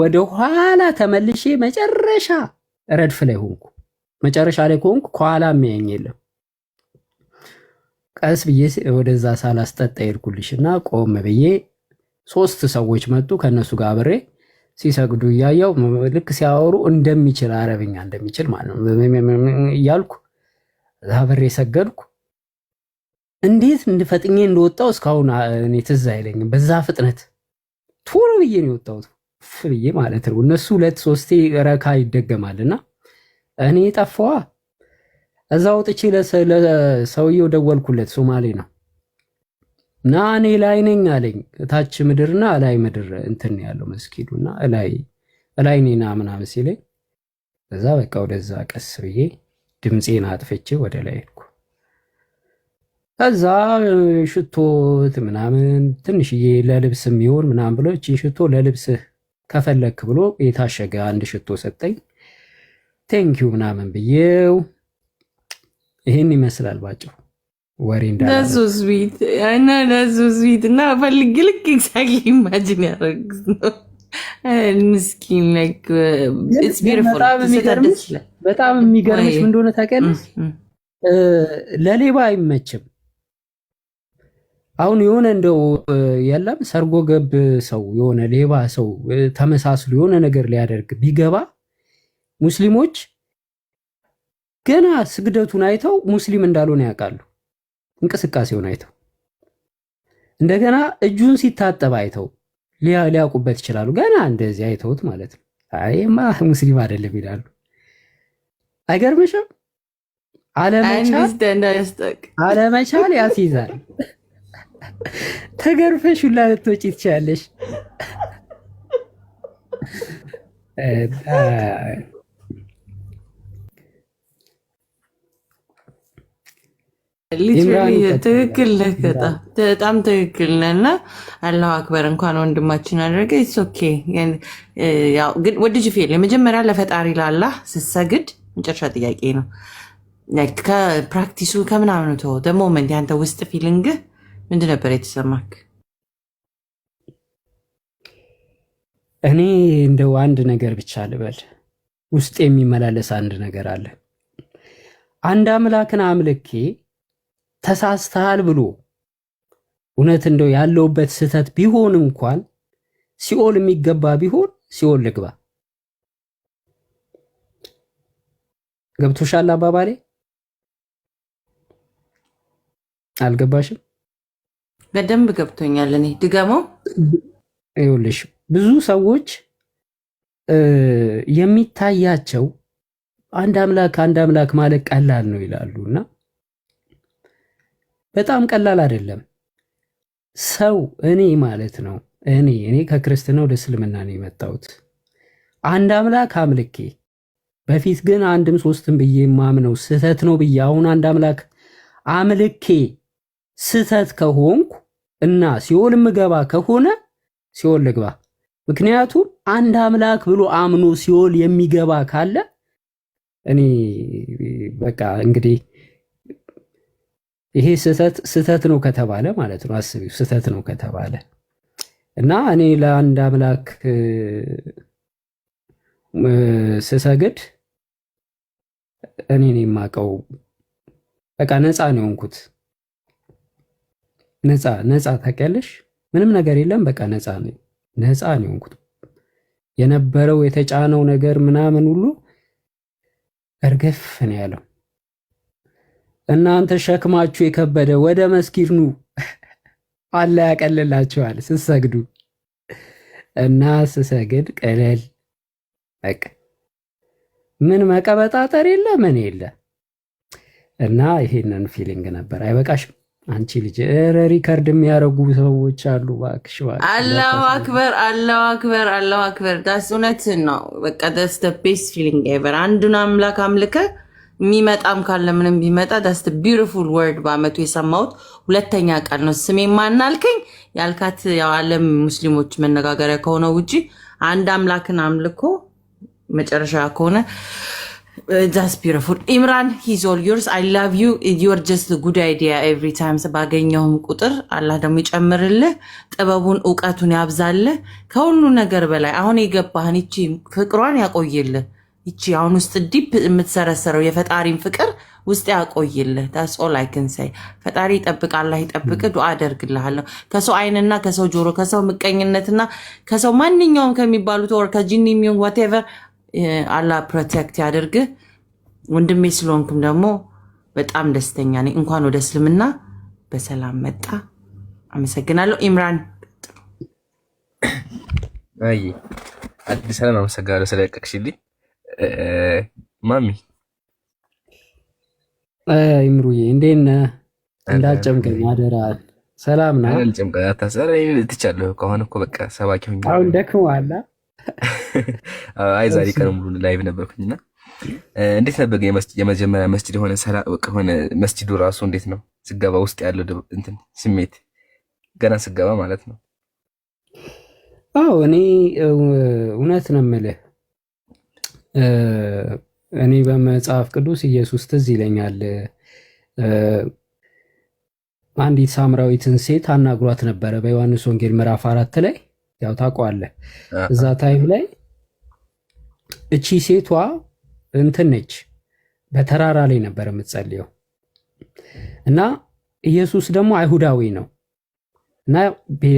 ወደ ኋላ ተመልሼ መጨረሻ ረድፍ ላይ ሆንኩ። መጨረሻ ላይ ሆንኩ፣ ከኋላ የሚያየኝ የለም። ቀስ ብዬ ወደዛ ሳላስጠጣ ሄድኩልሽና ቆም ብዬ 3 ሰዎች መጡ። ከነሱ ጋር አብሬ ሲሰግዱ እያየው ልክ ሲያወሩ እንደሚችል አረብኛ እንደሚችል ማለት ነው እያልኩ አብሬ ሰገድኩ። እንዴት እንድፈጥኜ እንደወጣው እስካሁን እኔ ትዝ አይለኝም። በዛ ፍጥነት ቶሎ ብዬ ነው የወጣሁት ብዬ ማለት ነው። እነሱ 2-3 ረካ ይደገማልና እኔ ጠፋዋ። እዛ ወጥቼ ለሰውየው ደወልኩለት። ሶማሌ ነው እና እኔ ላይ ነኝ አለኝ። ታች ምድርና ላይ ምድር እንትን ያለው መስጊዱና ላይ ነኝና ምናምን ሲለኝ እዛ በቃ ወደዛ ቀስ ብዬ ድምፄን አጥፍቼ ወደ ላይ ሄድኩ። ከዛ ሽቶ ምናምን ትንሽዬ ለልብስ የሚሆን ምናምን ብሎ እቺ ሽቶ ለልብስ ከፈለክ ብሎ የታሸገ አንድ ሽቶ ሰጠኝ። ቴንኪዩ ምናምን ብዬው ይሄን ይመስላል ባጭሩ ወሬ እንዳለ that's so sweet እና ፈልግ ልክ ኤግዛክትሊ ኢማጂን ያደረግኩት ነው። ምስኪን like it's beautiful በጣም የሚገርምሽ ምን እንደሆነ ታውቂያለሽ? ለሌባ አይመችም። አሁን የሆነ እንደው የለም ሰርጎ ገብ ሰው የሆነ ሌባ ሰው ተመሳስሎ የሆነ ነገር ሊያደርግ ቢገባ ሙስሊሞች ገና ስግደቱን አይተው ሙስሊም እንዳልሆነ ያውቃሉ። እንቅስቃሴውን አይተው እንደገና እጁን ሲታጠብ አይተው ሊያውቁበት ይችላሉ። ገና እንደዚህ አይተውት ማለት ነው። አይማ ሙስሊም አይደለም ይላሉ። አይገርምሽም? አለመቻል ያስይዛል። ተገርፈሽ ሁላ ልትወጪ ትችያለሽ። ትክክል ነህ፣ በጣም ትክክል ነህ። እና አላሁ አክበር እንኳን ወንድማችን አደረገ። ኢትስ ኦኬ። ያው ግን ወድጅ ፊል የመጀመሪያ ለፈጣሪ ላላህ ስትሰግድ መጨረሻ ጥያቄ ነው ከፕራክቲሱ ከምናምኑ ተው ደግሞ ሞመንት ያንተ ውስጥ ፊሊንግህ ምንድን ነበር የተሰማክ? እኔ እንደው አንድ ነገር ብቻ ልበል፣ ውስጥ የሚመላለስ አንድ ነገር አለ። አንድ አምላክን አምልኬ ተሳስተሃል ብሎ እውነት እንደው ያለውበት ስህተት ቢሆን እንኳን ሲኦል የሚገባ ቢሆን ሲኦል ልግባ። ገብቶሻል አባባሌ? አልገባሽም? በደንብ ገብቶኛል። እኔ ድገመው። ይኸውልሽ ብዙ ሰዎች የሚታያቸው አንድ አምላክ ማለት ቀላል ነው ይላሉና በጣም ቀላል አይደለም። ሰው እኔ ማለት ነው እኔ ከክርስትና ወደ እስልምና ነው የመጣሁት። አንድ አምላክ አምልኬ በፊት ግን አንድም ሶስትም ብዬ ማምነው ስህተት ነው ብዬ አሁን አንድ አምላክ አምልኬ ስህተት ከሆንኩ እና ሲኦል ምገባ ከሆነ ሲኦል ልግባ። ምክንያቱም አንድ አምላክ ብሎ አምኖ ሲኦል የሚገባ ካለ እኔ በቃ እንግዲህ ይሄ ስህተት ነው ከተባለ ማለት ነው። አስቢው ስህተት ነው ከተባለ እና እኔ ለአንድ አምላክ ስሰግድ እኔ ነኝ የማውቀው። በቃ ነፃ ነው የሆንኩት። ነፃ ታውቂያለሽ? ምንም ነገር የለም። በቃ ነፃ ነው የሆንኩት። የነበረው የተጫነው ነገር ምናምን ሁሉ እርግፍ ነው ያለው። እናንተ ሸክማችሁ የከበደ ወደ መስጊድ ኑ፣ አላህ ያቀልላችኋል ስትሰግዱ። እና ስሰግድ ቀለል በቃ ምን መቀበጣጠር የለ ምን የለ። እና ይሄንን ፊሊንግ ነበር። አይበቃሽም አንቺ ልጅ? ሪከርድ የሚያደርጉ ሰዎች አሉ። እባክሽ አላሁ አክበር ዳስ እውነትን ነው። በቃ ዳስ ዘ ቤስት ፊሊንግ ኤቨር። አንዱን አምላክ አምልከ የሚመጣም ካለ ምንም ቢመጣ ዳስ ዘ ቢዩቲፉል ወርድ በአመቱ የሰማሁት ሁለተኛ ቃል ነው። ስሜ ማናልከኝ ያልካት ያው ዓለም ሙስሊሞች መነጋገሪያ ከሆነ ውጪ አንድ አምላክን አምልኮ መጨረሻ ከሆነ That's beautiful. Imran, he's all yours. I love you. You're just a good idea every time. ባገኘውም ቁጥር አላህ ደግሞ ይጨምርልህ፣ ጥበቡን እውቀቱን ያብዛልህ። ከሁሉ ነገር በላይ አሁን የገባህን ይቺ ፍቅሯን ያቆይልህ። ይቺ አሁን ውስጥ ዲፕ የምትሰረሰረው የፈጣሪን ፍቅር ውስጥ ያቆይልህ። that's all I can say። ፈጣሪ ይጠብቅ፣ አላህ ይጠብቅ። ዱዓ አደርግልሃለሁ። ከሰው አይንና ከሰው ጆሮ ከሰው ምቀኝነትና ከሰው ማንኛውም ከሚባሉት ወር ከጂኒ የሚሆን whatever አላህ ፕሮቴክት ያደርግ። ወንድሜ ስለሆንክም ደግሞ በጣም ደስተኛ ነኝ። እንኳን ወደ እስልምና በሰላም መጣ። አመሰግናለሁ። ኢምራን አይ አዲስ ሰላም አመሰግናለሁ ስለለቀቅሽልኝ ማሚ። ኢምሩዬ እንዴት ነህ? እንዳጨምቀኝ አደራ። ሰላም ነው? አልጨምቀኝ አታሰረ ትቻለሁ። ከሆነ እኮ በቃ ሰባኪ ሆኜ አሁን ደክሞሃል? አይ ዛሬ ቀን ሙሉ ላይቭ ነበርኩኝና እንዴት ነበር የመጀመሪያ መስጂድ ሆነ መስጂዱ ራሱ እንዴት ነው ስገባ ውስጥ ያለው እንትን ስሜት ገና ስገባ ማለት ነው? አዎ እኔ እውነት ነው የምልህ፣ እኔ በመጽሐፍ ቅዱስ ኢየሱስ ትዝ ይለኛል። አንዲት ሳምራዊትን ሴት አናግሯት ነበረ በዮሐንስ ወንጌል ምዕራፍ 4 ላይ ያው ታውቀዋለህ። እዛ ታይም ላይ እቺ ሴቷ እንትን ነች፣ በተራራ ላይ ነበር የምትጸልየው እና ኢየሱስ ደግሞ አይሁዳዊ ነው እና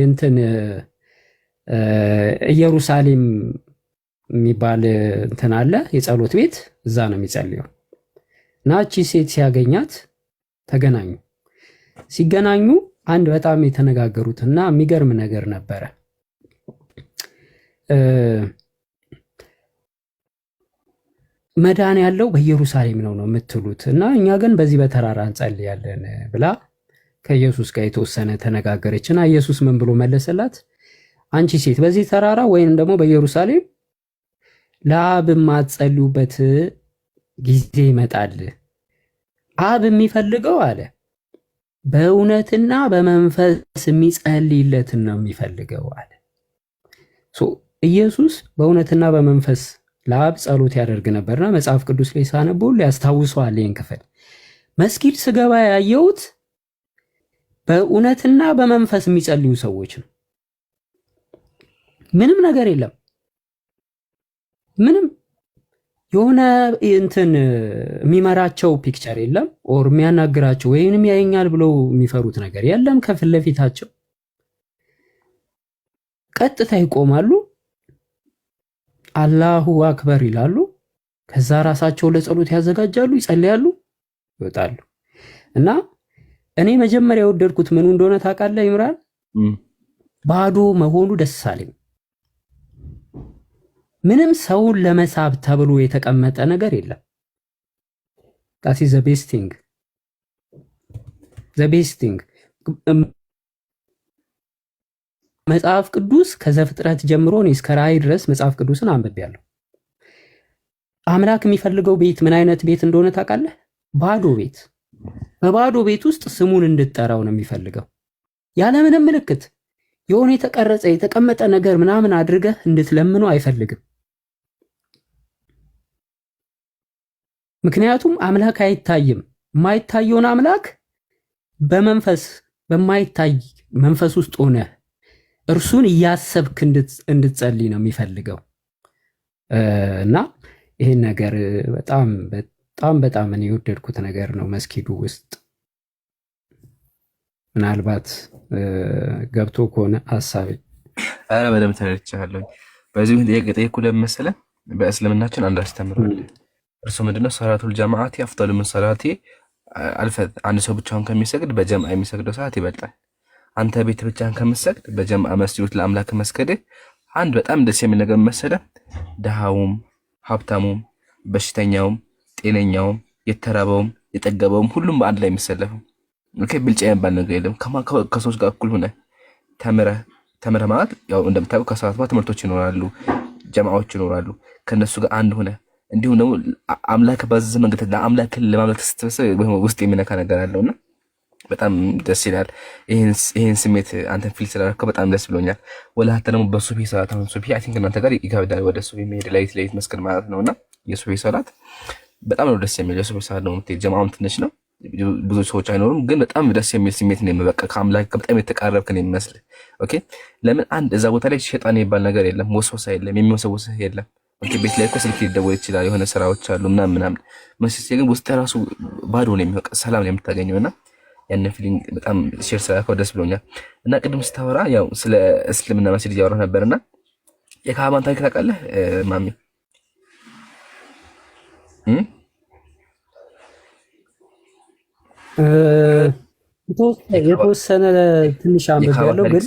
እንትን ኢየሩሳሌም የሚባል እንትን አለ የጸሎት ቤት፣ እዛ ነው የሚጸልየው እና እቺ ሴት ሲያገኛት ተገናኙ። ሲገናኙ አንድ በጣም የተነጋገሩት እና የሚገርም ነገር ነበረ። መዳን ያለው በኢየሩሳሌም ነው የምትሉት እና እኛ ግን በዚህ በተራራ እንጸልያለን ብላ ከኢየሱስ ጋር የተወሰነ ተነጋገረች እና ኢየሱስ ምን ብሎ መለሰላት? አንቺ ሴት በዚህ ተራራ ወይንም ደግሞ በኢየሩሳሌም ለአብ የማትጸልዩበት ጊዜ ይመጣል። አብ የሚፈልገው አለ በእውነትና በመንፈስ የሚጸልይለትን ነው የሚፈልገው አለ። ኢየሱስ በእውነትና በመንፈስ ለአብ ጸሎት ያደርግ ነበርና መጽሐፍ ቅዱስ ላይ ሳነቡ ያስታውሰዋል። ይህን ክፍል መስጊድ ስገባ ያየሁት በእውነትና በመንፈስ የሚጸልዩ ሰዎች ነው። ምንም ነገር የለም። ምንም የሆነ እንትን የሚመራቸው ፒክቸር የለም፣ ኦር የሚያናግራቸው ወይንም ያየኛል ብለው የሚፈሩት ነገር የለም። ከፊት ለፊታቸው ቀጥታ ይቆማሉ፣ አላሁ አክበር ይላሉ። ከዛ ራሳቸው ለጸሎት ያዘጋጃሉ፣ ይጸልያሉ፣ ይወጣሉ። እና እኔ መጀመሪያ የወደድኩት ምኑ እንደሆነ ታውቃለህ ይምራል? ባዶ መሆኑ ደስ አለኝ። ምንም ሰውን ለመሳብ ተብሎ የተቀመጠ ነገር የለም። ዳት ኢዝ ዘ ቤስት ቲንግ። መጽሐፍ ቅዱስ ከዘፍጥረት ጀምሮ እኔ እስከ ራእይ ድረስ መጽሐፍ ቅዱስን አንብቤያለሁ። አምላክ የሚፈልገው ቤት ምን አይነት ቤት እንደሆነ ታውቃለህ? ባዶ ቤት። በባዶ ቤት ውስጥ ስሙን እንድትጠራው ነው የሚፈልገው፣ ያለምንም ምልክት። የሆነ የተቀረጸ የተቀመጠ ነገር ምናምን አድርገህ እንድትለምነው አይፈልግም። ምክንያቱም አምላክ አይታይም። የማይታየውን አምላክ በመንፈስ በማይታይ መንፈስ ውስጥ ሆነ እርሱን እያሰብክ እንድትጸልይ ነው የሚፈልገው። እና ይሄን ነገር በጣም በጣም በጣም እኔ የወደድኩት ነገር ነው። መስጊዱ ውስጥ ምናልባት ገብቶ ከሆነ ሐሳቤ አረ በደምብ ተረድቻለሁ። በዚህ ጥያቄ ጠይቁ ለመሰለ በእስልምናችን አንድ አስተምሯል። እርሱ ምንድነው? ሰላቱል ጀማዓቲ አፍደሉ ምን ሰላቲ አልፈት። አንድ ሰው ብቻውን ከሚሰግድ በጀምዓ የሚሰግደው ሰዓት ይበልጣል። አንተ ቤት ብቻህን ከምትሰግድ በጀምዓ መስጂድ ለአምላክ መስገድ አንድ በጣም ደስ የሚል ነገር መሰለ። ደሃውም ሀብታሙም በሽተኛውም ጤነኛውም የተራበውም የጠገበውም ሁሉም በአንድ ላይ የሚሰለፈው። ኦኬ ብልጫ የሚባል ነገር የለም። ከሰዎች ጋር እኩል ሆነ ተምረህ ማለት ያው እንደምታውቀው ከሰዓት በኋላ ትምህርቶች ይኖራሉ፣ ጀማዓዎች ይኖራሉ። ከነሱ ጋር አንድ ሆነ እንዲሁም ደግሞ አምላክ ባዘዘ መንገድ ለአምላክ ለማምለክ ስትሰበሰብ ውስጥ የሚነካ ነገር አለውና በጣም ደስ ይላል። ይሄን ስሜት አንተን ፊል ስላደረከው በጣም ደስ ብሎኛል። ወላሂ ደግሞ በሱብሂ ሰዓት አሁን ሱብሂ አይ ቲንክ እናንተ ጋር ይጋብዳል ወደ ሱብሂ መሄድ ላይት መስገድ ማለት ነውና የሱብሂ ሰዓት በጣም ነው ደስ የሚል። የሱብህ ሰዓት ነው የምትሄድ። ጀማዓም ትንሽ ነው፣ ብዙ ሰዎች አይኖሩም፣ ግን በጣም ደስ የሚል ስሜት ነው። በቃ ከአምላክ በጣም የተቃረብክ ነው የሚመስል። ኦኬ ለምን አንድ እዛ ቦታ ላይ ሸይጣን የሚባል ነገር የለም፣ ወስወሳ የለም፣ የሚወሰውስህ የለም። ኦኬ ቤት ላይ እኮ ስልክ ሊደወል ይችላል፣ የሆነ ስራዎች አሉ ምናምን ምናምን። መስጂድ ግን ውስጥ ራሱ ባዶ ነው የሚወጣ፣ ሰላም ነው የምታገኘውና ያን ፊሊንግ በጣም ሼር ስላልከው ደስ ብሎኛል። እና ቅድም ስታወራ ያው ስለ እስልምና መስጂድ እያወራህ ነበርና የካባን ታሪክ ታውቃለህ ማሚ? የተወሰነ ትንሽ አንብቤ ያለው ግን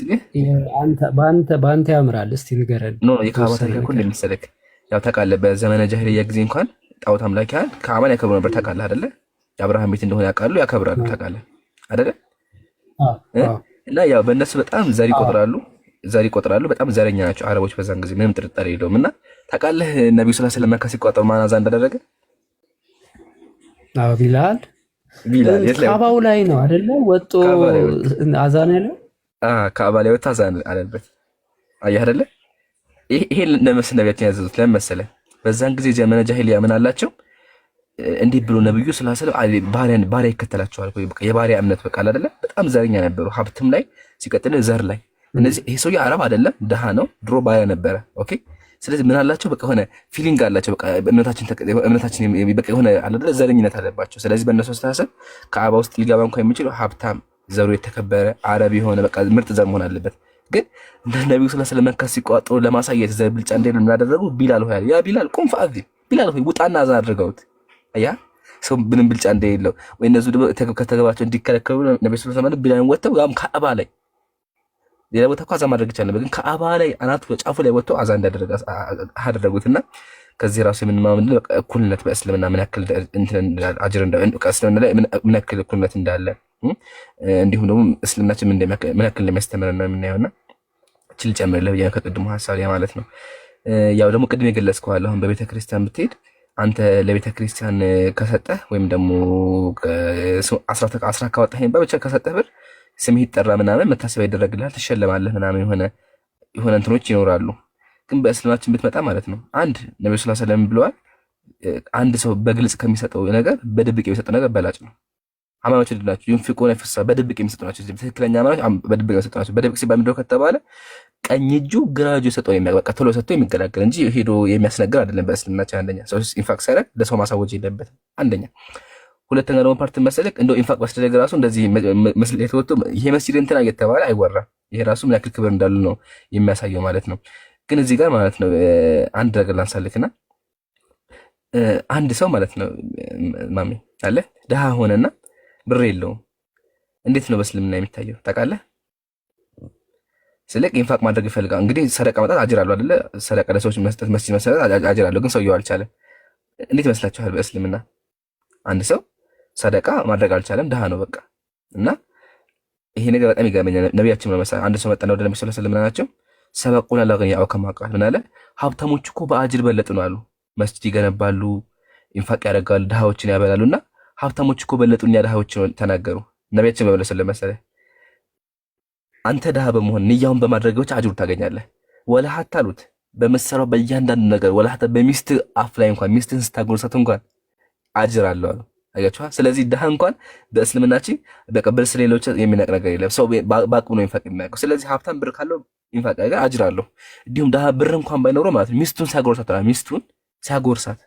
በአንተ ያምራል። እስቲ ንገረን። ኖ የካባ ታሪክ እኮ እንደሚሰለክ ያው ታውቃለህ፣ በዘመነ ጃሂልያ ጊዜ እንኳን ጣዖት አምላኪያን ካባን ያከብሩ ነበር። ታውቃለህ አይደለ? የአብርሃም ቤት እንደሆነ ያውቃሉ፣ ያከብራሉ። ታውቃለህ አይደለ? እና ያው በእነሱ በጣም ዘር ይቆጥራሉ። በጣም ዘረኛ ናቸው አረቦች በዛን ጊዜ፣ ምንም ጥርጣሬ የለውም። እና ታውቃለህ ነቢዩ ሰለላሁ ዐለይሂ ወሰለም መካ ሲቆጠሩ ማን አዛ እንዳደረገ? ቢላል ካባው ላይ ነው አይደለ? ወጦ አዛን ያለው ካባ ላይ ወጣ አዛን አለበት። አየህ አይደለ? ይሄ ለመስነ ነቢያችን ያዘዙት ለምን መሰለህ? በዛን ጊዜ ዘመነ ጃሂልያ ምን አላቸው? እንዲህ ብሎ ነብዩ ሰለላሁ ዐለይሂ ወሰለም ባሪያ ይከተላቸዋል። በቃ የባሪያ እምነት በቃ አይደለ? በጣም ዘረኛ ነበሩ፣ ሀብትም ላይ ሲቀጥል ዘር ላይ። እነዚህ ይሄ ሰውዬ አረብ አይደለም ድሃ ነው፣ ድሮ ባሪያ ነበረ። ኦኬ ስለዚህ ምን አላቸው? በቃ ሆነ ፊሊንግ አላቸው። በቃ እምነታችን በቃ የሆነ አይደለ ዘረኝነት አለባቸው። ስለዚህ በእነሱ አስተሳሰብ ከአባ ውስጥ ሊገባ እንኳን የሚችለው ሀብታም፣ ዘሩ የተከበረ አረብ የሆነ በቃ ምርጥ ዘር መሆን አለበት። ግን እንደ ነብዩ ሰለላሁ ዐለይሂ ወሰለም መካ ሲቋጠሩ ለማሳየት ዘር ብልጫ እንደሌለ ምን አደረጉ? ቢላል ሆይ ያ ቢላል ቁም ፈአዚን፣ ቢላል ሆይ ውጣና አዛን አድርገውት አያ ሰው ምንም ብልጫ እንደሌለው ወይ እነሱ ከተገባቸው እንዲከለከሉ ነብዩ ሰለላሁ ዐለይሂ ወሰለም ቢላልን ወጥተው ያም ከአባ ላይ ሌላ ቦታ እኮ አዛን ማድረግ ይቻላል ነበር፣ ግን ከአባ ላይ አናቱ ጫፉ ላይ ወጥተው አዛን አደረጉትና ከዚህ ራሱ የምንማምን እኩልነት በእስልምና ምን ያክል አጅር ከእስልምና ላይ ምን ያክል እኩልነት እንዳለ እንዲሁም ደግሞ እስልምናችን ምን ያክል እንደሚያስተምረን ነው የምናየውና ችል ጨምርልህ ብዬ ከቅድሙ ሐሳብ ያ ማለት ነው። ያው ደግሞ ቅድም የገለጽከዋለሁ አሁን በቤተ ክርስቲያን ብትሄድ አንተ ለቤተ ክርስቲያን ከሰጠህ ወይም ደግሞ አስራ ካወጣህ ብቻ ከሰጠህ ብር ስምህ ይጠራ ምናምን መታሰቢያ ይደረግልሃል፣ ትሸለማለህ ምናምን የሆነ እንትኖች ይኖራሉ። ግን በእስልማችን ብትመጣ ማለት ነው አንድ ነብዩ ሰለላሁ ዐለይሂ ወሰለም ብለዋል፣ አንድ ሰው በግልጽ ከሚሰጠው ነገር በድብቅ የሚሰጠው ነገር በላጭ ነው። አማኖች ድላችሁ ይንፍቁና ይፈሳ በድብቅ የሚሰጡ ናቸው። ትክክለኛ አማኖች በድብቅ የሚሰጡ ናቸው። በድብቅ ሲባል ምንድነው ከተባለ ቀኝ እጁ ግራ እጁ የሰጠው የሚያበቃ ቶሎ ሰጥቶ የሚገላገል እንጂ ሄዶ የሚያስነግር አይደለም በእስልምናችን። አንደኛ ሰው ኢንፋክት ሲያደርግ ለሰው ማሳወጅ የለበትም አንደኛ። ሁለተኛ ደግሞ ፓርት መሰለክ እንደው ኢንፋክት ባስደረገ ራሱ እንደዚህ መስል የተወጡ ይሄ መስጂድ እንትና እየተባለ አይወራም። ይሄ ራሱ ምን ያክል ክብር እንዳለው ነው የሚያሳየው ማለት ነው። ግን እዚህ ጋር ማለት ነው አንድ ነገር ላንሳልክና አንድ ሰው ማለት ነው ማሚ አለ ደሃ ሆነና ብር የለውም። እንዴት ነው በእስልምና የሚታየው ታውቃለህ? ስለዚህ ኢንፋቅ ማድረግ ይፈልጋል። እንግዲህ ሰደቃ ማጣት አጅር አለው አይደለ? ሰደቃ ለሰዎች መስጠት መስጂድ መሰረት አጅር አለው። ግን ሰውየው አልቻለም። እንዴት መስላችኋል? በእስልምና አንድ ሰው ሰደቃ ማድረግ አልቻለም፣ ድሃ ነው በቃ። እና ይሄ ነገር በጣም ይገርመኛል። ነቢያችን ነው መሰለኝ አንድ ሰው መጣና ወደ ነብዩ ሰለላሁ ዐለይሂ ወሰለም ናቸው ሰበቁና ለገኛው ከማቃል ምን አለ? ሀብታሞች እኮ በአጅር በለጡ ነው አሉ። መስጂድ ይገነባሉ፣ ኢንፋቅ ያደርጋሉ፣ ድሃዎችን ያበላሉና ሀብታሞች እኮ በለጡኛ ድሃዎችን ተናገሩ። ነቢያችን በመለሰለ መሰለኝ አንተ ድሃ በመሆን ንያውን በማድረግ ብቻ አጅሩ ታገኛለህ። ወላ ሀታ አሉት በመሰራው በእያንዳንዱ ነገር ወላ ሀታ በሚስት አፍ ላይ እንኳን ሚስትን ስታጎርሳት እንኳን አጅር አለው አሉ። አያችኋ? ስለዚህ ድሃ እንኳን በእስልምናችን በቀበል ስለሌሎች የሚነቅ ነገር የለም። ሰው ባቅሙ ነው ኢንፋቅ የሚያደርገው። ስለዚህ ሀብታም ብር ካለው ኢንፋቅ ያደርጋል፣ አጅር አለው። እንዲሁም ድሃ ብር እንኳን ባይኖረው ማለት ነው ሚስቱን ሲያጎርሳት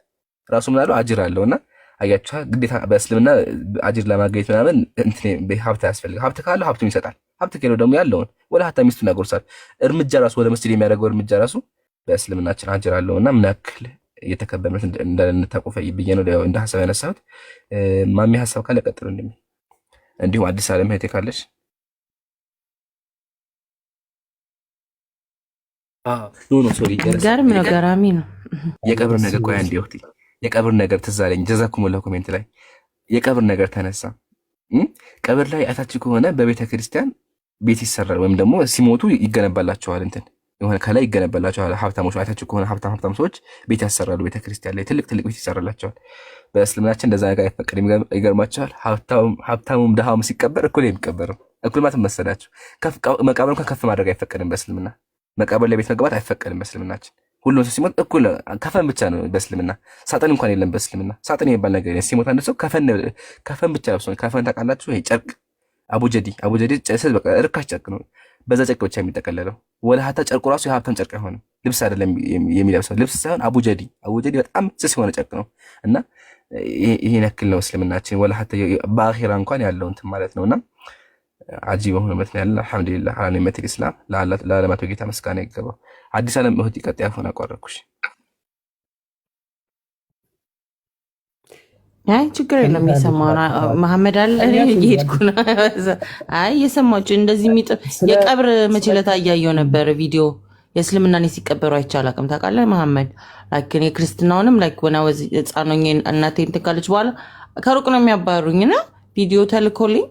ራሱ ምን አለው አጅር አለውና አያችኋ? ግዴታ በእስልምና አጅር ለማግኘት ምናምን ሀብት ያስፈልጋል። ሀብት ካለው ሀብቱን ይሰጣል። ሀብት ከሌለው ደግሞ ያለውን ወላ ሀታ ሚስቱን ያጎርሳል። እርምጃ ራሱ ወደ መስጂድ የሚያደርገው እርምጃ ራሱ በእስልምናችን አጅር አለውና ምን ያክል እየተከበረበት እንደነታቆፈ ብዬ ነው እንደ ሀሳብ ያነሳሁት። ማሚ ሀሳብ ካለ ቀጥሉ። እንዲሁም አዲስ ዓለም እህቴ ካለሽ ሶሪ ገርም ነው፣ ገራሚ ነው። የቀብር ነገር ቆያ እንዲ ወቅት የቀብር ነገር ትዝ አለኝ። ጀዛኩሙላህ ኮሜንት ላይ የቀብር ነገር ተነሳ። ቀብር ላይ አይታችሁ ከሆነ በቤተ ክርስቲያን ቤት ይሰራል ወይም ደግሞ ሲሞቱ ይገነባላቸዋል እንትን የሆነ ከላይ ይገነባላቸዋል። ሀብታሞች አይታችሁ ከሆነ ሀብታም ሰዎች ቤት ያሰራሉ። ቤተ ክርስቲያን ላይ ትልቅ ቤት ይሰራላቸዋል። በእስልምናችን እንደዛ ነገር አይፈቀድም። ይገርማቸዋል። ሀብታሙም ድሃውም ሲቀበር እኩል የሚቀበረው እኩል ማለት መሰላችሁ። መቃብር እንኳን ከፍ ማድረግ አይፈቀድም በእስልምና። መቃብር ላይ ቤት መግባት አይፈቀድም በእስልምናችን። ሁሉም ሰው ሲሞት እኩል ከፈን ብቻ ነው በእስልምና። ሳጥን እንኳን የለም በእስልምና። ሳጥን የሚባል ነገር የለም። ሲሞት አንድ ሰው ከፈን ብቻ ለብሶ ከፈን ታውቃላችሁ? ይሄ ጨርቅ አቡጀዲ ጨሰት በቃ ርካሽ ጨርቅ ነው። በዛ ጨርቅ ብቻ የሚጠቀለለው ወላ ሀታ ጨርቁ ራሱ የሀብታም ጨርቅ አይሆንም። ልብስ አይደለም የሚለብሰው ልብስ ሳይሆን አቡጀዲ በጣም ስስ የሆነ ጨርቅ ነው። እና ይሄን ያክል ነው እስልምናችን። ወላ ሀታ በአኺራ እንኳን ያለው እንትን ማለት ነውና አጂብ የሆነ መት ነው ያለ። አልሐምዱሊላህ አላ ኒዕመቲል ኢስላም ለዓለማቱ ጌታ ምስጋና ይገባው። አዲስ ዓለም እህት ይቀጥ ያፎን አቋረኩሽ። አይ ችግር የለም። የሰማው መሐመድ አለ እኔ እየሄድኩ ነው። አይ የሰማችሁ እንደዚህ የቀብር መችለታ እያየው ነበር ቪዲዮ። የእስልምናን ሲቀበሩ አይቻላቅም ታውቃለህ መሐመድ። ላይክ እኔ ክርስትናውንም ላይክ ወና ወዚ ህፃኖኝ እናቴ እንትን ካለች በኋላ ከሩቅ ነው የሚያባሩኝና ቪዲዮ ተልኮልኝ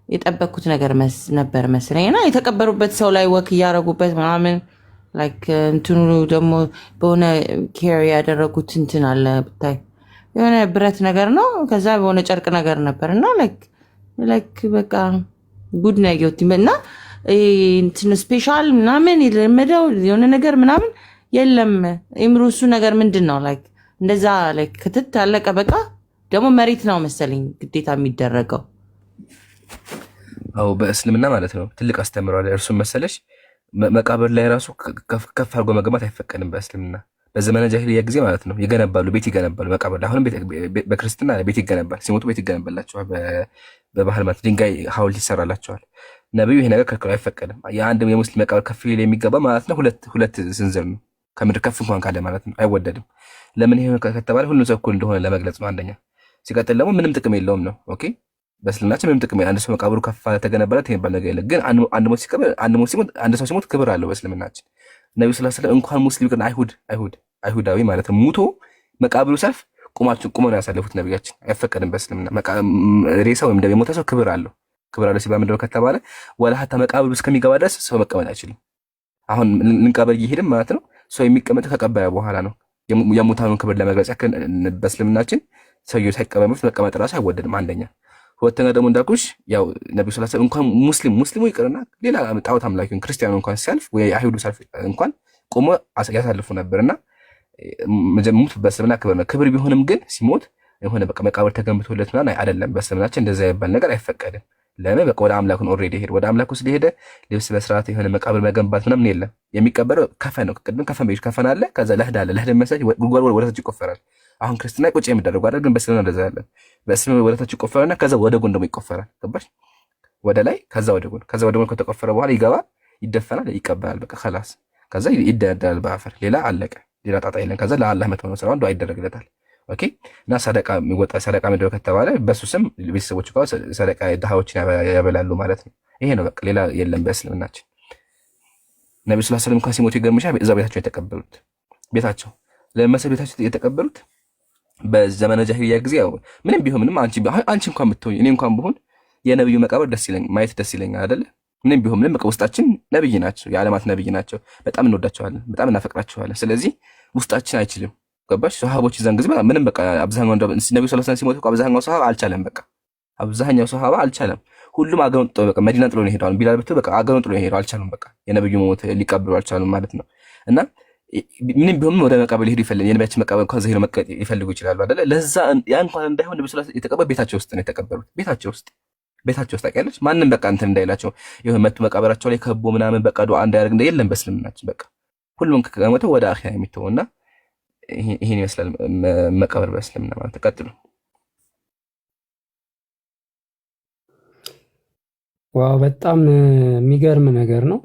የጠበኩት ነገር ነበር መስለኝና የተቀበሩበት ሰው ላይ ወክ እያረጉበት ምናምን ላይክ እንትኑ ደግሞ በሆነ ኬር ያደረጉት እንትን አለ ብታይ የሆነ ብረት ነገር ነው። ከዛ በሆነ ጨርቅ ነገር ነበርና ላይክ በቃ ጉድ ነው ያየሁት። እና እንትን ስፔሻል ምናምን የለመደው የሆነ ነገር ምናምን የለም። እምሩሱ ነገር ምንድነው ላይክ እንደዛ ላይክ ክትት አለቀ በቃ። ደግሞ መሬት ነው መሰለኝ ግዴታ የሚደረገው። አው በእስልምና ማለት ነው ትልቅ አስተምሯል። እርሱ መሰለሽ መቃብር ላይ ራሱ ከፍ አድርጎ መገንባት አይፈቀድም በእስልምና። በዘመነ ጃሂልያ ጊዜ ማለት ነው ይገነባሉ፣ ቤት ይገነባሉ መቃብር ላይ። አሁንም በክርስትና ቤት ይገነባል። ሲሞቱ ቤት ይገነባላቸዋል። በባህል ማለት ድንጋይ ሐውልት ይሰራላቸዋል። ነብዩ ይሄ ነገር ከልክሎ አይፈቀድም። የአንድ የሙስሊም መቃብር ከፍ ሊል የሚገባ ማለት ነው ሁለት ስንዝር ነው ከምድር ከፍ እንኳን ካለ ማለት ነው አይወደድም። ለምን ይሄ ከተባለ ሁሉም ሰው እኩል እንደሆነ ለመግለጽ ነው አንደኛ። ሲቀጥል ደግሞ ምንም ጥቅም የለውም ነው። ኦኬ በእስልምናችን ምንም ጥቅም አንድ ሰው መቃብሩ ከፍ ተገነባለት የሚባል ነገር የለም። ግን አንድ ሰው ሲሞት ክብር አለው በእስልምናችን። ነብዩ ሰለላሁ ዐለይሂ ወሰለም እንኳን ሙስሊም ግን አይሁዳዊ ማለት ነው ሙቶ መቃብሩ ሰልፍ ቁመው ነው ያሳለፉት ነብያችን። አይፈቀድም በእስልምና ሬሳ ወይም ደግሞ የሞተ ሰው ክብር አለው ሲባል ምንድነው ከተባለ ወላ ሀታ መቃብሩ እስከሚገባ ድረስ ሰው መቀመጥ አይችልም። አሁን ልንቀበር እየሄድን ማለት ነው ሰው የሚቀመጠው ከቀበረ በኋላ ነው። የሙታኑን ክብር ለመግለጽ ያክል በእስልምናችን ሰውየው ሳይቀበር መቀመጥ ራሱ አይወደድም አንደኛ። ሁለተኛ ደግሞ እንዳልኩሽ ያው ነብዩ ሰለላሁ ዐለይሂ ወሰለም እንኳን ሙስሊሙ ይቅርና ሌላ ጣዖት አምላኪውን ክርስቲያኑ እንኳን ሲያልፍ ወይ አይሁዱ ሲያልፍ እንኳን ቆሞ ያሳልፉ ነበርና ሙት በእስልምና ክብር ነው። ክብር ቢሆንም ግን ሲሞት የሆነ በቃ መቃብር ተገንብቶለት ምናምን አይደለም። በእስልምናችን እንደዛ ይባል ነገር አይፈቀድም። ለምን በቃ ወደ አምላኩ ነው ኦልሬዲ ሄደ። ወደ አምላኩ ስለሄደ ልብስ በስርዓት የሆነ መቃብር መገንባት ምናምን የለም። የሚቀበረው ከፈን ነው። ቅድም ከፈን አለ፣ ከዛ ለህድ አለ። ለህድ መሰለኝ ጉድጓድ ወደ ታች ይቆፈራል። አሁን ክርስትና ቁጭ የሚደረጉ አይደል? ግን በእስልምና እንደዛ ያለ በእስልምና ወደ ታች ይቆፈራልና ከዛ ወደ ጎን ደግሞ ይቆፈራል። ገባሽ? ወደ ላይ ከዛ ወደ ጎን ከተቆፈረ በኋላ ይገባል፣ ይደፈናል፣ ይቀበላል። በቃ خلاص ከዛ ይደረዳል በአፈር። ሌላ አለቀ። ሌላ ጣጣ የለም። ከዛ ለአላህ መተው ነው ስራው። ዱዓ ይደረግለታል። ኦኬ። እና ሰደቃ የሚወጣ ሰደቃ ምንድነው ከተባለ በሱ ስም ቤተሰቦቹ ጋር ሰደቃ ድሃዎችን ያበላሉ ማለት ነው። ይሄ ነው በቃ ሌላ የለም በእስልምናችን። ነብዩ ሰለላሁ ዐለይሂ ወሰለም እንኳን ሲሞቱ ይገርምሻል እዛ ቤታቸው የተቀበሉት ቤታቸው ለመሰል ቤታቸው የተቀበሉት በዘመነ ጃሂልያ ጊዜ ያው ምንም ቢሆን ምንም አንቺ እንኳን ብትሆኝ እኔ እንኳን ብሆን የነብዩ መቃብር ማየት ደስ ይለኛል አይደለ? ምንም ቢሆን ምንም በቃ ውስጣችን ነብይ ናቸው፣ የዓለማት ነብይ ናቸው። በጣም እንወዳቸዋለን፣ በጣም እናፈቅራቸዋለን። ስለዚህ ውስጣችን አይችልም። ገባሽ? ሱሐቦች ይዛን ጊዜ ምንም በቃ አብዛኛው ነብዩ ሰለላሁ ዐለይሂ ወሰለም ሲሞቱ አብዛኛው ሱሐባ አልቻለም። በቃ አብዛኛው ሱሐባ አልቻለም። ሁሉም አገሩን ጥሎ በቃ መዲና ጥሎ ነው ሄደዋል። ቢላል ብትል በቃ አገሩን ጥሎ ሄደዋል። አልቻሉም። በቃ የነብዩ ሞት ሊቀበሉ አልቻሉም ማለት ነው። እና ምንም ቢሆን ወደ መቃብር ሊሄዱ ይፈልጋሉ። የነብያችን መቃብር ከዛ ሄደው መቀበል ይፈልጉ ይችላሉ አይደለ? ለዛ ያን እንኳን እንዳይሆን ነብዩ ሰለላሁ ዐለይሂ ወሰለም የተቀበሉት ቤታቸው ውስጥ ነው የተቀበሉት። ቤታቸው ውስጥ ታውቂያለሽ። ማንም በቃ እንትን እንዳይላቸው ይሄን መጡ መቃብራቸው ላይ ከቦ ምናምን በቃ ዱዓ እንዳያደርግ የለም በእስልምናችን። በቃ ሁሉም ከሞተ ወደ አኺራ የሚተውና ይሄን ይመስላል መቃብር በእስልምና ማለት። ተቀጥሉ። ዋው በጣም የሚገርም ነገር ነው።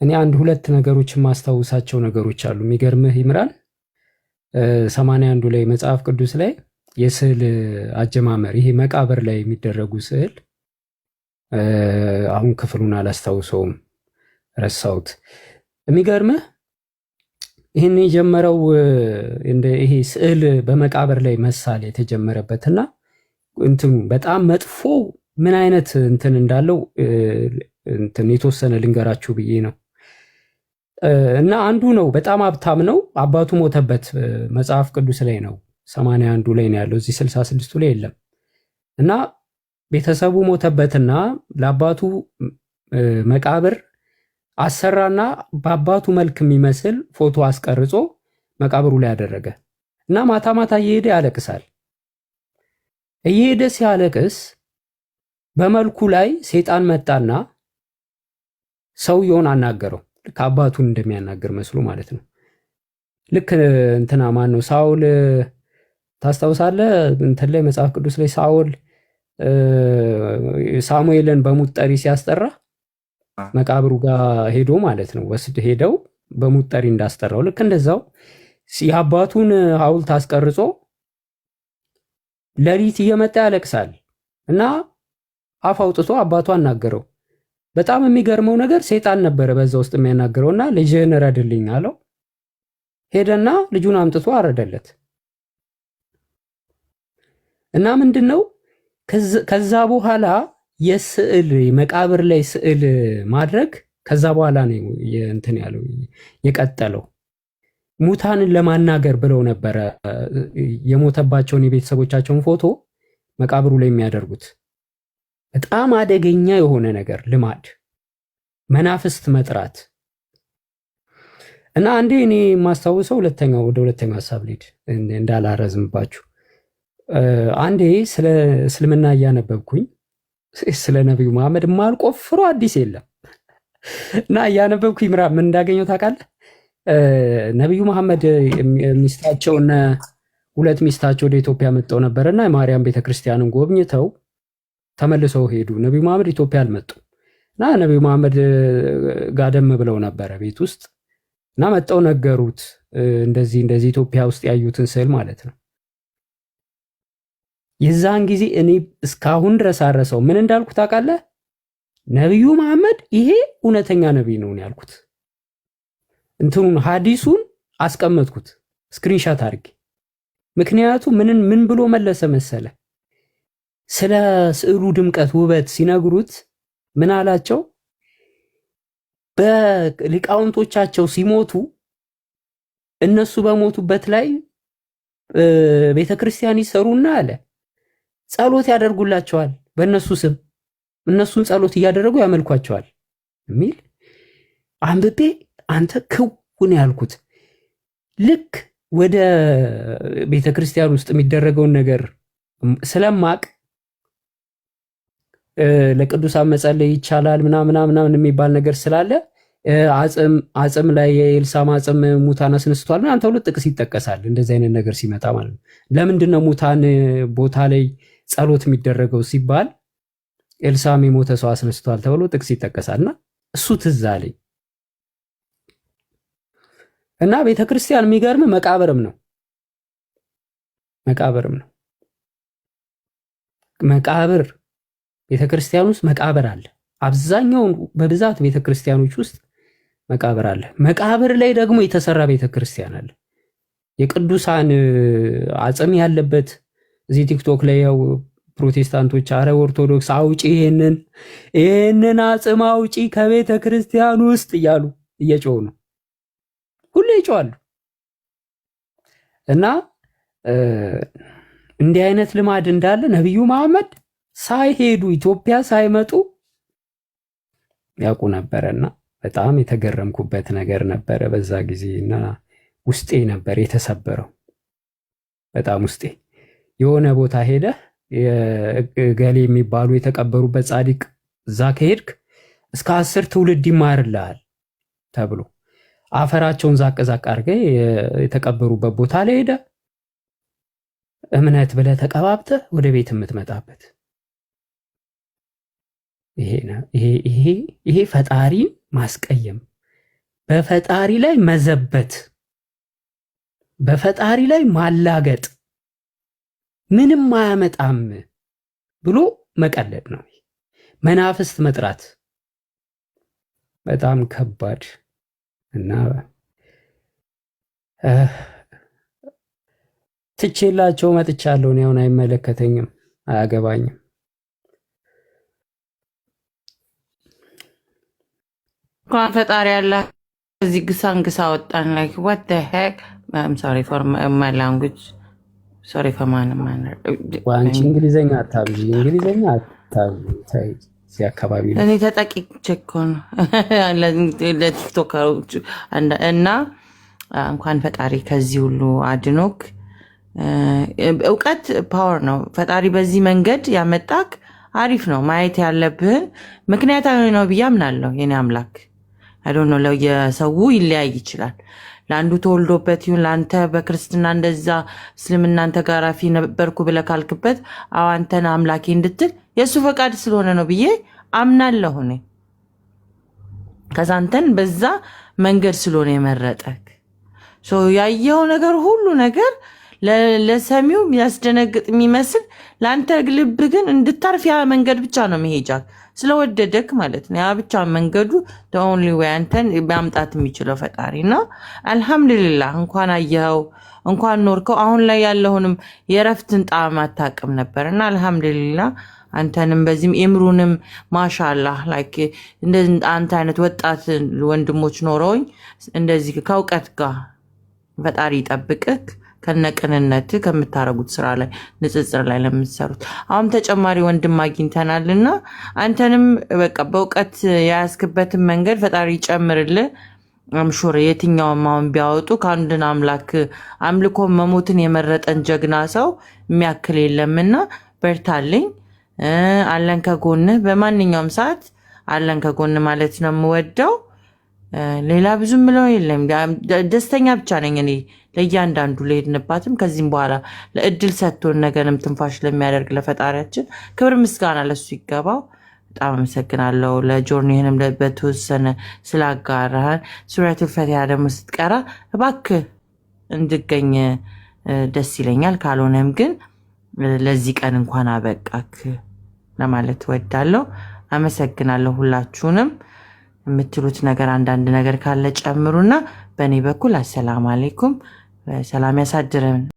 እኔ አንድ ሁለት ነገሮች የማስታውሳቸው ነገሮች አሉ። የሚገርምህ ይምራን 81 ላይ መጽሐፍ ቅዱስ ላይ የስዕል አጀማመር ይሄ መቃብር ላይ የሚደረጉ ስዕል አሁን ክፍሉን አላስታውሰውም ረሳሁት። የሚገርምህ ይህን የጀመረው እንደ ይሄ ስዕል በመቃብር ላይ መሳል የተጀመረበትና እንትኑ በጣም መጥፎ ምን አይነት እንትን እንዳለው እንትን የተወሰነ ልንገራችሁ ብዬ ነው። እና አንዱ ነው በጣም ሀብታም ነው፣ አባቱ ሞተበት። መጽሐፍ ቅዱስ ላይ ነው 81 ላይ ነው ያለው፣ እዚህ 66 ላይ የለም። እና ቤተሰቡ ሞተበትና ለአባቱ መቃብር አሰራና በአባቱ መልክ የሚመስል ፎቶ አስቀርጾ መቃብሩ ላይ ያደረገ እና ማታ ማታ እየሄደ ያለቅሳል። እየሄደ ሲያለቅስ በመልኩ ላይ ሰይጣን መጣና ሰውየውን አናገረው። ልክ አባቱን እንደሚያናገር መስሎ ማለት ነው። ልክ እንትና ማን ነው ሳውል ታስታውሳለህ? እንትን ላይ መጽሐፍ ቅዱስ ላይ ሳውል ሳሙኤልን በሙጠሪ ሲያስጠራ መቃብሩ ጋር ሄዶ ማለት ነው ሄደው በሙጠሪ እንዳስጠራው ልክ እንደዛው የአባቱን ሐውልት አስቀርጾ ሌሊት እየመጣ ያለቅሳል እና አፍ አውጥቶ አባቱ አናገረው። በጣም የሚገርመው ነገር ሰይጣን ነበረ በዛ ውስጥ የሚያናገረውና ልጅህን ረድልኝ አለው። ሄደና ልጁን አምጥቶ አረደለት እና ምንድነው ከዛ በኋላ የስዕል መቃብር ላይ ስዕል ማድረግ ከዛ በኋላ ነው እንትን ያለው የቀጠለው። ሙታንን ለማናገር ብለው ነበረ የሞተባቸውን የቤተሰቦቻቸውን ፎቶ መቃብሩ ላይ የሚያደርጉት። በጣም አደገኛ የሆነ ነገር ልማድ፣ መናፍስት መጥራት እና አንዴ እኔ የማስታውሰው ወደ ሁለተኛው ሀሳብ ልሂድ እንዳላረዝምባችሁ። አንዴ ስለ እስልምና እያነበብኩኝ ስለ ነቢዩ መሐመድ ማልቆፍሮ አዲስ የለም እና እያነበብኩኝ ምን እንዳገኘው ታውቃለህ? ነቢዩ መሐመድ ሚስታቸውና ሁለት ሚስታቸው ወደ ኢትዮጵያ መጥተው ነበርና የማርያም ቤተክርስቲያንን ጎብኝተው ተመልሰው ሄዱ። ነቢዩ መሐመድ ኢትዮጵያ አልመጡም እና ነቢዩ መሐመድ ጋደም ብለው ነበረ ቤት ውስጥ እና መጥተው ነገሩት እንደዚህ ኢትዮጵያ ውስጥ ያዩትን ስዕል ማለት ነው። የዛን ጊዜ እኔ እስካሁን ድረስ አረሰው ምን እንዳልኩት ታውቃለህ? ነቢዩ መሐመድ ይሄ እውነተኛ ነቢይ ነው ያልኩት። እንትኑን ሐዲሱን አስቀመጥኩት ስክሪንሻት አድርጌ። ምክንያቱም ምን ብሎ መለሰ መሰለ? ስለ ስዕሉ ድምቀት ውበት ሲነግሩት ምን አላቸው? በሊቃውንቶቻቸው ሲሞቱ እነሱ በሞቱበት ላይ ቤተክርስቲያን ይሰሩና አለ ጸሎት ያደርጉላቸዋል በእነሱ ስም፣ እነሱን ጸሎት እያደረጉ ያመልኳቸዋል የሚል አንብቤ አንተ ክውን ያልኩት ልክ ወደ ቤተክርስቲያን ውስጥ የሚደረገውን ነገር ስለማቅ ለቅዱሳን መጸለይ ይቻላል ምናምን የሚባል ነገር ስላለ አጽም ላይ የኤልሳማ አጽም ሙታን አስነስቷል አንተ ሁሉ ጥቅስ ይጠቀሳል። እንደዚህ አይነት ነገር ሲመጣ ማለት ነው። ለምንድነው ሙታን ቦታ ላይ ጸሎት የሚደረገው ሲባል ኤልሳም የሞተ ሰው አስነስቷል ተብሎ ጥቅስ ይጠቀሳልና እሱ ትዝ አለኝ እና ቤተክርስቲያን የሚገርም መቃብርም ነው። መቃብር ቤተክርስቲያን ውስጥ መቃብር አለ። አብዛኛውን በብዛት ቤተክርስቲያኖች ውስጥ መቃብር አለ። መቃብር ላይ ደግሞ የተሰራ ቤተክርስቲያን አለ። የቅዱሳን አጽም ያለበት እዚህ ቲክቶክ ላይ ያው ፕሮቴስታንቶች አረ ኦርቶዶክስ አውጪ ይሄንን አጽም አውጪ ከቤተ ክርስቲያን ውስጥ እያሉ እየጮሁ ነው። ሁሌ ይጮሃሉ። እና እንዲህ አይነት ልማድ እንዳለ ነቢዩ መሐመድ ሳይሄዱ ኢትዮጵያ ሳይመጡ ያውቁ ነበርና በጣም የተገረምኩበት ነገር ነበረ በዛ ጊዜና ውስጤ ነበር የተሰበረው። በጣም ውስጤ የሆነ ቦታ ሄደ ገሌ የሚባሉ የተቀበሩበት ጻድቅ እዛ ከሄድክ እስከ 10 ትውልድ ይማርልሃል ተብሎ አፈራቸውን ዛቅ አድርገህ የተቀበሩበት ቦታ ላይ ሄደ እምነት ብለህ ተቀባብተህ ወደ ቤት የምትመጣበት ይሄ ፈጣሪን ማስቀየም፣ በፈጣሪ ላይ መዘበት፣ በፈጣሪ ላይ ማላገጥ፣ ምንም አያመጣም ብሎ መቀለድ ነው። መናፍስት መጥራት በጣም ከባድ እና ትቼላቸው መጥቻለሁ። እኔ አሁን አይመለከተኝም፣ አያገባኝም። እንኳን ፈጣሪ ያለ እዚህ ግሳንግሳ ወጣን። ላይክ what the heck I'm sorry for my language sorry for my manner። አንቺ እንግሊዘኛ አታብዢ፣ እንግሊዘኛ አታብዢ። እዚህ አካባቢ ነው። እኔ ተጠቂቼ እኮ ነው ለቲክቶከሮች እና እንኳን ፈጣሪ ከዚህ ሁሉ አድኖክ። እውቀት ፓወር ነው። ፈጣሪ በዚህ መንገድ ያመጣክ አሪፍ ነው። ማየት ያለብህን ምክንያታዊ ነው ብዬ አምናለሁ። የኔ አምላክ አይ ዶንት ኖ የሰው ይለያይ ይችላል። ለአንዱ ተወልዶበት ይሁን ለአንተ በክርስትና እንደዛ እስልምና አንተ ጋራፊ ነበርኩ ብለህ ካልክበት አንተን አምላኬ እንድትል የሱ ፈቃድ ስለሆነ ነው ብዬ አምናለሁ። እኔ ከዛ አንተን በዛ መንገድ ስለሆነ የመረጠክ ያየው ነገር ሁሉ ነገር ለሰሚው የሚያስደነግጥ የሚመስል ለአንተ ልብ ግን እንድታርፍ ያ መንገድ ብቻ ነው መሄጃ ስለወደደክ ማለት ነው። ያ ብቻ መንገዱ the only way አንተን ማምጣት የሚችለው ፈጣሪ ነው። አልহামዱሊላህ እንኳን አየኸው እንኳን ኖርከው። አሁን ላይ ያለውንም የረፍትን ጣዕም አታውቅም ነበርና አልহামዱሊላህ አንተንም በዚህም ኢምሩንም ማሻአላህ ላይክ አንተ አይነት ወጣት ወንድሞች ኖረውኝ እንደዚህ ከእውቀት ጋር ፈጣሪ ይጠብቅክ ከነቅንነት ከምታረጉት ስራ ላይ ንጽጽር ላይ ለምትሰሩት አሁን ተጨማሪ ወንድም አግኝተናልና አንተንም በቃ በእውቀት ያስክበትን መንገድ ፈጣሪ ይጨምርልህ። አምሹር የትኛውም አሁን ቢያወጡ ከአንድን አምላክ አምልኮ መሞትን የመረጠን ጀግና ሰው የሚያክል የለምና በርታልኝ። አለን ከጎንህ በማንኛውም ሰዓት አለን ከጎንህ ማለት ነው የምወደው። ሌላ ብዙ ምለው የለም። ደስተኛ ብቻ ነኝ እኔ ለእያንዳንዱ ለሄድንባትም ከዚህም በኋላ ለእድል ሰጥቶን ነገርም ትንፋሽ ለሚያደርግ ለፈጣሪያችን ክብር ምስጋና ለሱ ይገባው። በጣም አመሰግናለሁ። ለጆርኒህንም በተወሰነ ስላጋራህን ሱረቱል ፈቲሃ ደግሞ ስትቀራ እባክህ እንድገኝ ደስ ይለኛል። ካልሆነም ግን ለዚህ ቀን እንኳን አበቃክ ለማለት ወዳለሁ። አመሰግናለሁ ሁላችሁንም። የምትሉት ነገር አንዳንድ ነገር ካለ ጨምሩና በእኔ በኩል አሰላሙ አለይኩም ሰላም ያሳድረን።